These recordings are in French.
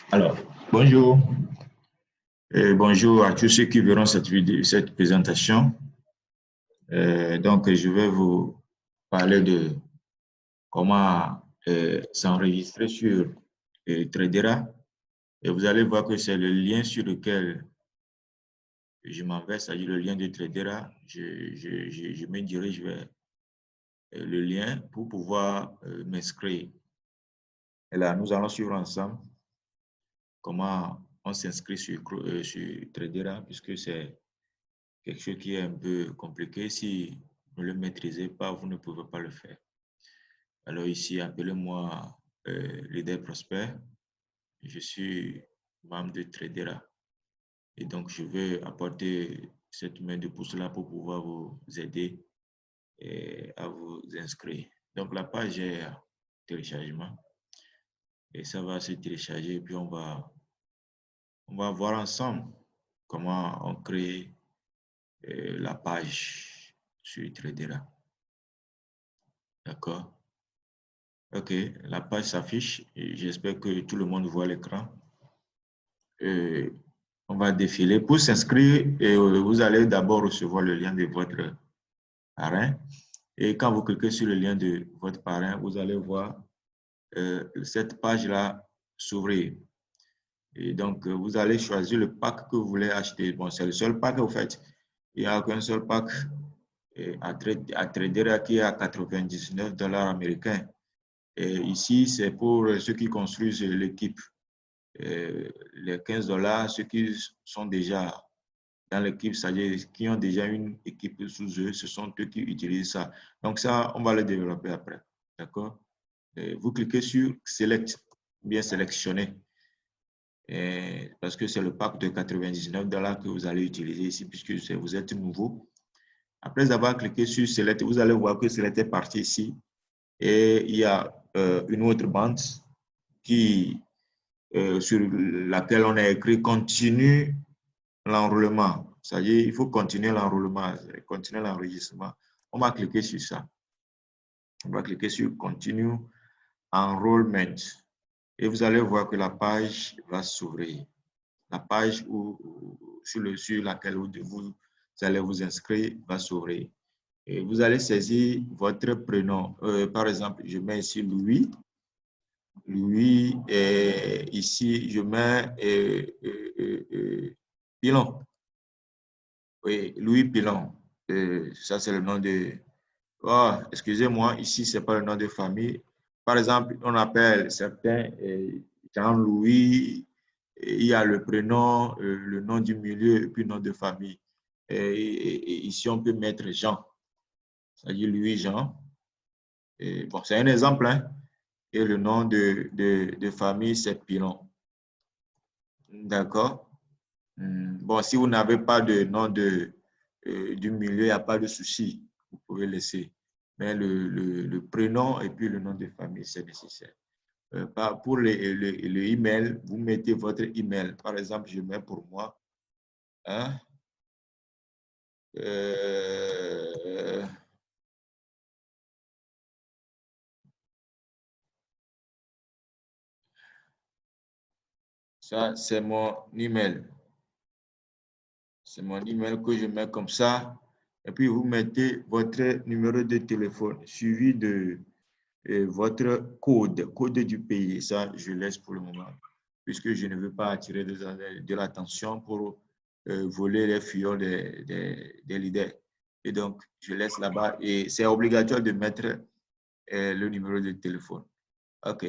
Alors, bonjour et bonjour à tous ceux qui verront cette vidéo, cette présentation. Donc, je vais vous parler de comment s'enregistrer sur Tradera. Et vous allez voir que c'est le lien sur lequel je m'en vais, c'est-à-dire le lien de Tradera. Je me dirige vers le lien pour pouvoir m'inscrire. Et là, nous allons suivre ensemble comment on s'inscrit sur Tradera, puisque c'est quelque chose qui est un peu compliqué. Si vous ne le maîtrisez pas, vous ne pouvez pas le faire. Alors ici, appelez-moi Leader Prosper. Je suis membre de Tradera. Et donc, je vais apporter cette main de pouce-là pour pouvoir vous aider à vous inscrire. Donc, la page est à téléchargement. Et ça va se télécharger. Et puis, on va voir ensemble comment on crée la page sur Tradera. D'accord? Ok, la page s'affiche. J'espère que tout le monde voit l'écran. On va défiler. Pour s'inscrire, vous allez d'abord recevoir le lien de votre parrain. Et quand vous cliquez sur le lien de votre parrain, vous allez voir cette page-là s'ouvrir. Et donc, vous allez choisir le pack que vous voulez acheter. Bon, c'est le seul pack, au fait. Il n'y a qu'un seul pack à Tradera qui est à 99 $ américains. Et ici, c'est pour ceux qui construisent l'équipe. Les 15 $, ceux qui sont déjà dans l'équipe, c'est-à-dire qui ont déjà une équipe sous eux, ce sont eux qui utilisent ça. Donc ça, on va le développer après. D'accord? Vous cliquez sur Select, bien sélectionner, parce que c'est le pack de 99 $ que vous allez utiliser ici, puisque vous êtes nouveau. Après avoir cliqué sur Select, vous allez voir que Select est parti ici. Et il y a une autre bande sur laquelle on a écrit continue l'enrôlement. C'est-à-dire, il faut continuer l'enrôlement, continuer l'enregistrement. On va cliquer sur ça. On va cliquer sur continue enrollment. Et vous allez voir que la page va s'ouvrir. La page sur laquelle vous allez vous inscrire va s'ouvrir. Et vous allez saisir votre prénom. Par exemple, je mets ici Louis. Louis, ici, je mets Pilon. Oui, Louis Pilon. Ça, c'est le nom de... Oh, excusez-moi, ici, ce n'est pas le nom de famille. Par exemple, on appelle certains Jean-Louis, il y a le prénom, le nom du milieu et puis le nom de famille. Et ici, on peut mettre Jean, c'est-à-dire Louis-Jean. Bon, c'est un exemple, hein? Et le nom de famille, c'est Pilon. D'accord? Bon, si vous n'avez pas de nom du milieu, il n'y a pas de souci. Vous pouvez laisser. Mais le prénom et puis le nom de famille, c'est nécessaire. Pour le email, vous mettez votre email. Par exemple, je mets pour moi. Hein, ça, c'est mon email. C'est mon email que je mets comme ça. Et puis, vous mettez votre numéro de téléphone suivi de votre code du pays. Ça, je laisse pour le moment, puisque je ne veux pas attirer de l'attention pour voler les fioles des leaders. Et donc, je laisse là-bas. Et c'est obligatoire de mettre le numéro de téléphone. OK.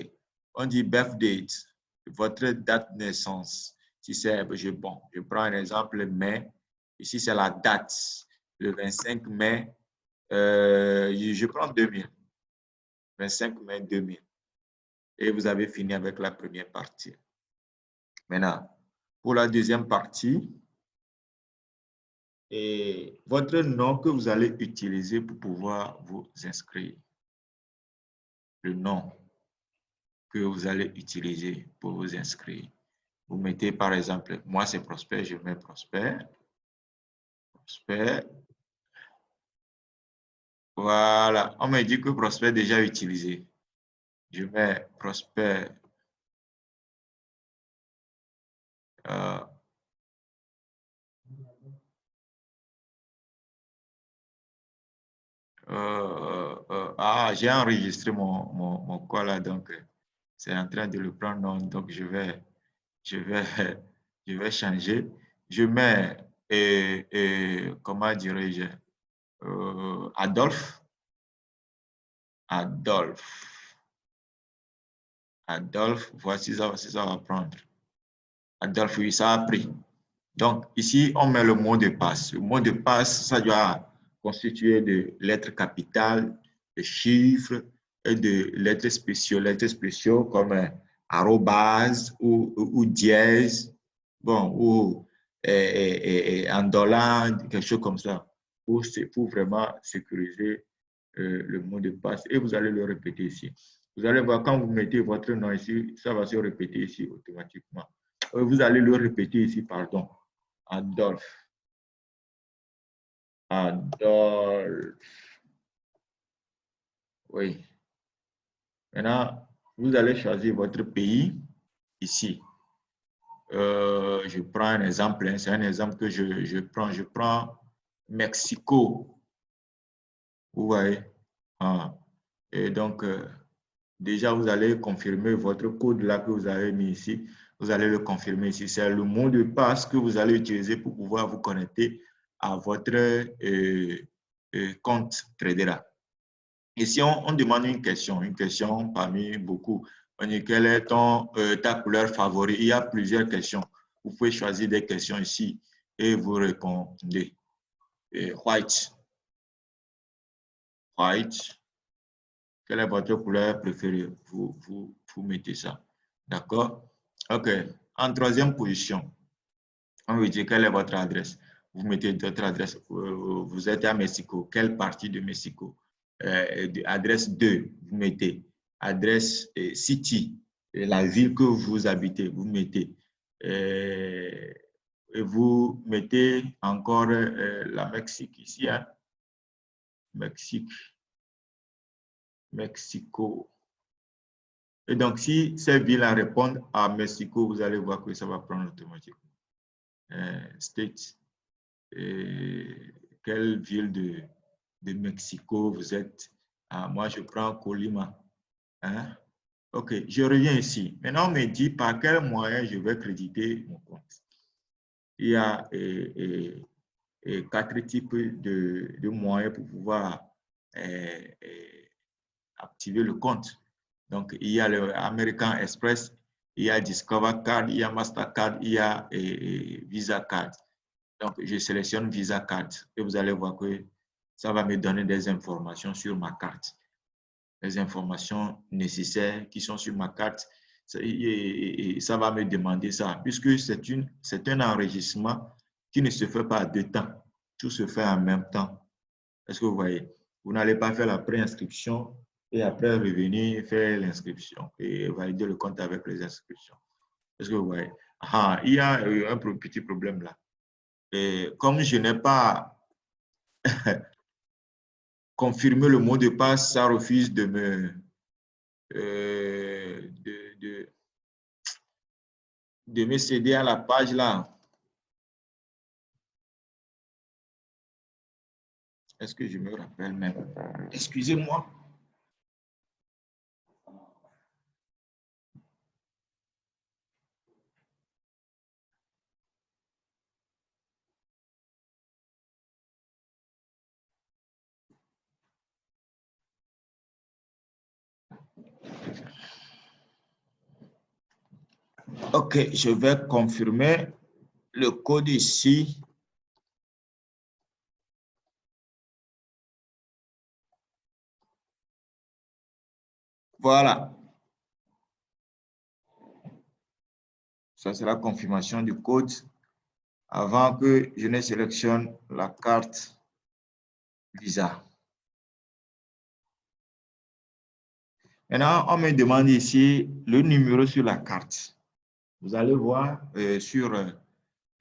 On dit birth date, votre date de naissance. Si c'est, bon, je prends un exemple, mai. Ici, c'est la date, le 25 mai. Je prends 2000. 25 mai 2000. Et vous avez fini avec la première partie. Maintenant, pour la deuxième partie, et votre nom que vous allez utiliser pour pouvoir vous inscrire. Le nom que vous allez utiliser pour vous inscrire. Vous mettez par exemple, moi c'est Prosper, je mets Prosper. Prosper. Voilà, on me dit que Prosper est déjà utilisé. Je mets Prosper J'ai enregistré mon call là, donc c'est en train de le prendre, donc je vais changer. Je mets, comment dirais-je, Adolphe. Adolphe, voici ça va prendre. Adolphe, oui, ça a pris. Donc, ici, on met le mot de passe. Le mot de passe, ça doit constituer de lettres capitales, de chiffres et de lettres spéciaux comme arrobase ou dièse, bon, ou en dollar, quelque chose comme ça, pour vraiment sécuriser le mot de passe. Et vous allez le répéter ici. Vous allez voir, quand vous mettez votre nom ici, ça va se répéter ici automatiquement. Vous allez le répéter ici, pardon. Adolphe. Oui. Maintenant, vous allez choisir votre pays ici. Je prends un exemple, hein, c'est un exemple que je prends. Je prends Mexico. Vous voyez? Ah. Et donc, déjà, vous allez confirmer votre code là que vous avez mis ici. Vous allez le confirmer ici. C'est le mot de passe que vous allez utiliser pour pouvoir vous connecter à votre compte Tradera. Et si on demande une question parmi beaucoup, on dit quelle est ta couleur favorite? Il y a plusieurs questions. Vous pouvez choisir des questions ici et vous répondez. White. Quelle est votre couleur préférée? Vous mettez ça. D'accord? OK. En troisième position, on vous dit quelle est votre adresse. Vous mettez votre adresse. Vous êtes à Mexico. Quelle partie de Mexico? Adresse 2, vous mettez. Adresse city, la ville que vous habitez, vous mettez. Et vous mettez encore la Mexique ici. Hein? Mexico. Et donc, si ces villes répondent à Mexico, vous allez voir que ça va prendre automatiquement. State. Quelle ville de Mexico vous êtes? Moi, je prends Colima. Hein? OK, je reviens ici. Maintenant, on me dit par quel moyen je vais créditer mon compte. Il y a 4 types de moyens pour pouvoir activer le compte. Donc, il y a le American Express, il y a Discover Card, il y a Mastercard, il y a Visa Card. Donc, je sélectionne Visa Card et vous allez voir que ça va me donner des informations sur ma carte. Les informations nécessaires qui sont sur ma carte. Et ça va me demander ça, puisque c'est un enregistrement qui ne se fait pas à 2 temps. Tout se fait en même temps. Est-ce que vous voyez? Vous n'allez pas faire la préinscription et après revenir faire l'inscription et valider le compte avec les inscriptions. Est-ce que vous voyez? Il y a un petit problème là. Et comme je n'ai pas confirmé le mot de passe, ça refuse de me de me céder à la page là. Est-ce que je me rappelle même? Excusez-moi. OK, je vais confirmer le code ici. Voilà. Ça, c'est la confirmation du code avant que je ne sélectionne la carte Visa. Maintenant, on me demande ici le numéro sur la carte. Vous allez voir sur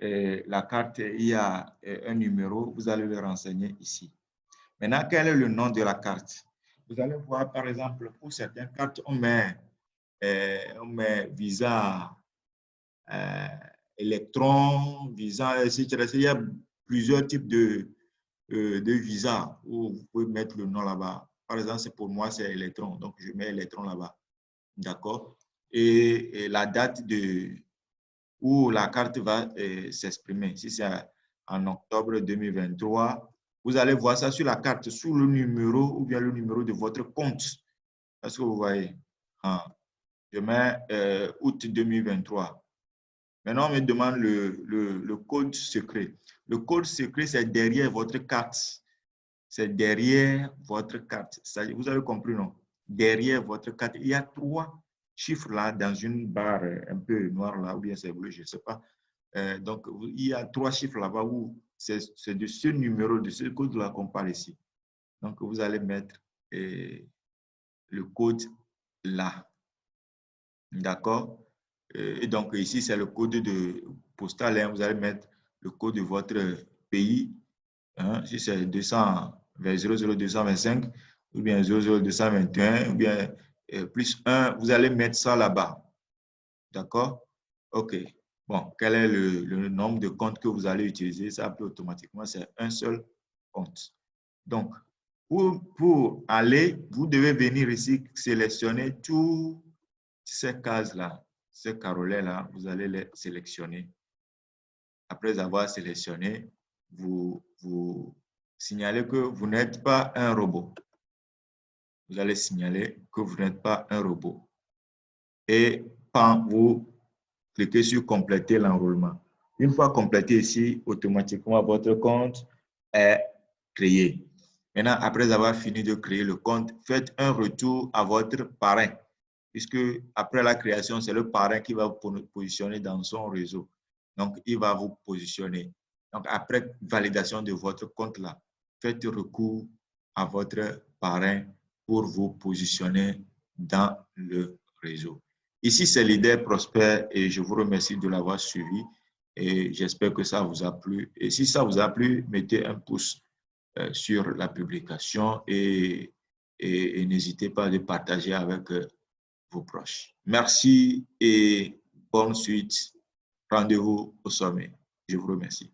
la carte, il y a un numéro. Vous allez le renseigner ici. Maintenant, quel est le nom de la carte? Vous allez voir, par exemple, pour certaines cartes, on met Visa Electron, Visa, etc. Il y a plusieurs types de visas où vous pouvez mettre le nom là-bas. Par exemple, pour moi, c'est Electron. Donc, je mets Electron là-bas. D'accord? Et la date où la carte va s'exprimer. Si c'est en octobre 2023, vous allez voir ça sur la carte, sous le numéro ou bien le numéro de votre compte. Est-ce que vous voyez? Je mets août 2023. Maintenant, on me demande le code secret. Le code secret, c'est derrière votre carte. C'est derrière votre carte. Ça, vous avez compris, non? Derrière votre carte, il y a 3 chiffres là dans une barre un peu noire là, ou bien c'est bleu, je ne sais pas. Donc, il y a 3 chiffres là-bas où c'est de ce numéro, de ce code-là qu'on parle ici. Donc, vous allez mettre le code là. D'accord? Et donc, ici, c'est le code de postal. Hein. Vous allez mettre le code de votre pays. Hein. Si c'est 200 vers 00225 ou bien 00221 ou bien plus 1, vous allez mettre ça là-bas. D'accord? OK. Bon, quel est le nombre de comptes que vous allez utiliser? Ça peut automatiquement, c'est un seul compte. Donc, pour aller, vous devez venir ici sélectionner toutes ces cases-là, ces carolets-là, vous allez les sélectionner. Après avoir sélectionné, vous signalez que vous n'êtes pas un robot. Vous allez signaler que vous n'êtes pas un robot. Et quand vous cliquez sur compléter l'enrôlement. Une fois complété ici, automatiquement, votre compte est créé. Maintenant, après avoir fini de créer le compte, faites un retour à votre parrain, puisque après la création, c'est le parrain qui va vous positionner dans son réseau. Donc, il va vous positionner. Donc, après validation de votre compte-là, faites recours à votre parrain pour vous positionner dans le réseau. Ici, c'est Leader Prosper et je vous remercie de l'avoir suivi et j'espère que ça vous a plu. Et si ça vous a plu, mettez un pouce sur la publication et n'hésitez pas à partager avec vos proches. Merci et bonne suite. Rendez-vous au sommet. Je vous remercie.